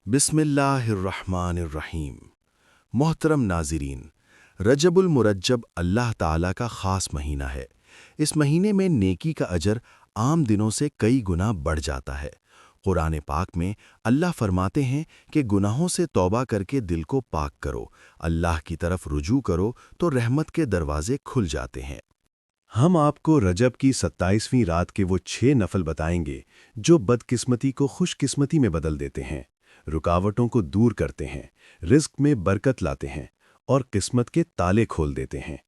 बिस्मिल्लाहिर्रहमानिर्रहीम। मोहतरम नाज़रीन, रजबुल मुरज्जब अल्लाह ताला का ख़ास महीना है। इस महीने में नेकी का अजर आम दिनों से कई गुना बढ़ जाता है। कुरान पाक में अल्लाह फरमाते हैं कि गुनाहों से तौबा करके दिल को पाक करो, अल्लाह की तरफ रुजू करो तो रहमत के दरवाजे खुल जाते हैं। हम आपको रजब की 27वीं रात के वो 6 नफल बताएंगे जो बदकिस्मती को खुशकिस्मती में बदल देते हैं, रुकावटों को दूर करते हैं, रिस्क में बरकत लाते हैं और किस्मत के ताले खोल देते हैं।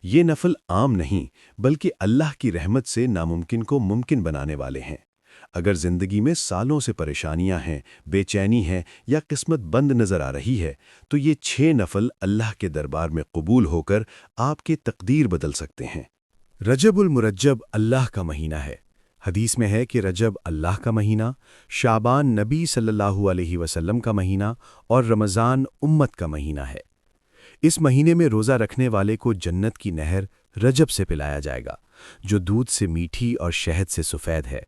ये नफल आम नहीं बल्कि अल्लाह की रहमत से नामुमकिन को मुमकिन बनाने वाले हैं। अगर जिंदगी में सालों से परेशानियां हैं, बेचैनी है या किस्मत बंद नजर आ रही है, तो ये 6 नफल अल्लाह के दरबार में कबूल होकर आपकी तकदीर बदल सकते हैं। रजबुल मुरज्जब अल्लाह का महीना है। हदीस में है कि रजब अल्लाह का महीना, शाबान नबी सल्लल्लाहु अलैहि वसल्लम का महीना और रमज़ान उम्मत का महीना है। इस महीने में रोज़ा रखने वाले को जन्नत की नहर रजब से पिलाया जाएगा, जो दूध से मीठी और शहद से सफ़ेद है।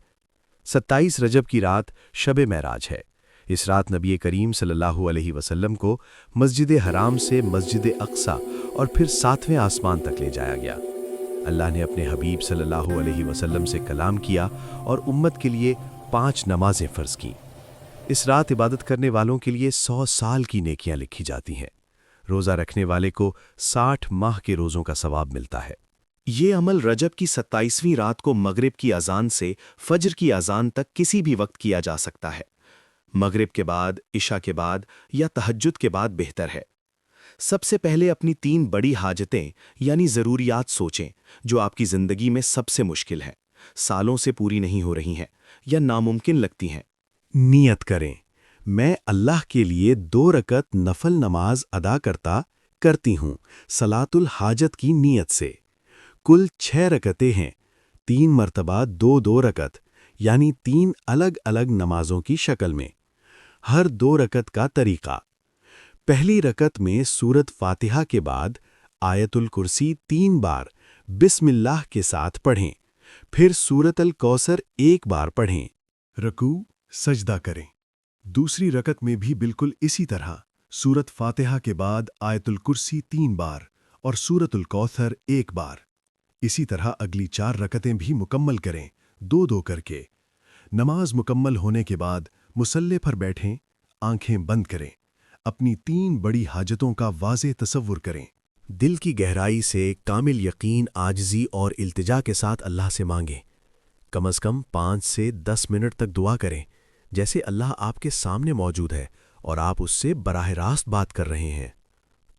27 रजब की रात शब महराज है। इस रात नबी करीम सल्लल्लाहु अलैहि वसल्लम को मस्जिद हराम से मस्जिद अक्सा और फिर 7वें आसमान तक ले जाया गया। अल्लाह ने अपने हबीब सल्लल्लाहु अलैहि वसल्लम से कलाम किया और उम्मत के लिए 5 नमाजें फ़र्ज़ की। इस रात इबादत करने वालों के लिए 100 साल की नेकियां लिखी जाती हैं। रोज़ा रखने वाले को 60 माह के रोज़ों का सवाब मिलता है। ये अमल रजब की 27वीं रात को मगरिब की अज़ान से फज्र की अज़ान तक किसी भी वक्त किया जा सकता है। मगरिब के बाद, इशा के बाद या तहज्जुद के बाद बेहतर है। सबसे पहले अपनी 3 बड़ी हाजतें यानी ज़रूरियात सोचें जो आपकी ज़िंदगी में सबसे मुश्किल हैं, सालों से पूरी नहीं हो रही हैं या नामुमकिन लगती हैं। नियत करें, मैं अल्लाह के लिए 2 रकत नफल नमाज अदा करती हूँ सलातुल हाजत की नीयत से। कुल 6 रकतें हैं, 3 मरतबा 2-2 रकत यानी 3 अलग अलग नमाजों की शक्ल में। हर 2 रकत का तरीक़ा: पहली रकत में सूरत फातिहा के बाद आयतुल कुर्सी 3 बार बिस्मिल्लाह के साथ पढ़ें, फिर सूरत अल कौसर 1 बार पढ़ें। रकू सजदा करें। दूसरी रकत में भी बिल्कुल इसी तरह सूरत फातिहा के बाद आयतुल कुर्सी 3 बार और सूरतुल कौसर 1 बार। इसी तरह अगली 4 रकतें भी मुकम्मल करें, 2-2 करके। नमाज मुकम्मल होने के बाद मुसल्ले पर बैठें, आंखें बंद करें, अपनी 3 बड़ी हाजतों का वाज़े तसव्वुर करें। दिल की गहराई से कामिल यकीन, आजिज़ी और इल्तिजा के साथ अल्लाह से मांगें। कम से कम 5 से 10 मिनट तक दुआ करें, जैसे अल्लाह आपके सामने मौजूद है और आप उससे बराह रास्त बात कर रहे हैं।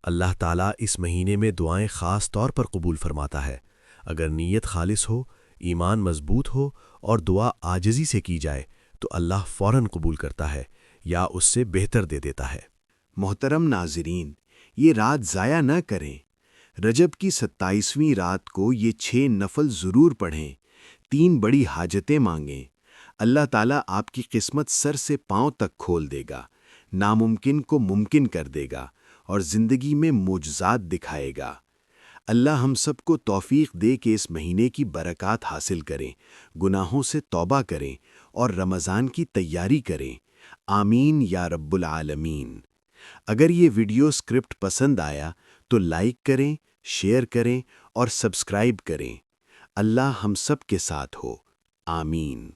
अल्लाह ताला इस महीने में दुआएं ख़ास तौर पर कबूल फरमाता है। अगर नीयत खालिस हो, ईमान मजबूत हो और दुआ आजिज़ी से की जाए तो अल्लाह फ़ौरन कबूल करता है या उससे बेहतर दे देता है। मोहतरम नाज़रीन, ये रात ज़ाया न करें। रजब की 27वीं रात को ये 6 नफल ज़रूर पढ़ें, 3 बड़ी हाजतें मांगें। अल्लाह ताला आपकी किस्मत सर से पांव तक खोल देगा, नामुमकिन को मुमकिन कर देगा और ज़िंदगी में मोजज़ात दिखाएगा। अल्लाह हम सबको तौफ़ीक़ दे कि इस महीने की बरक़ात हासिल करें, गुनाहों से तौबा करें और रमज़ान की तैयारी करें। आमीन या रब्बुल आलमीन। अगर ये वीडियो स्क्रिप्ट पसंद आया तो लाइक करें, शेयर करें और सब्सक्राइब करें। अल्लाह हम सब के साथ हो। आमीन।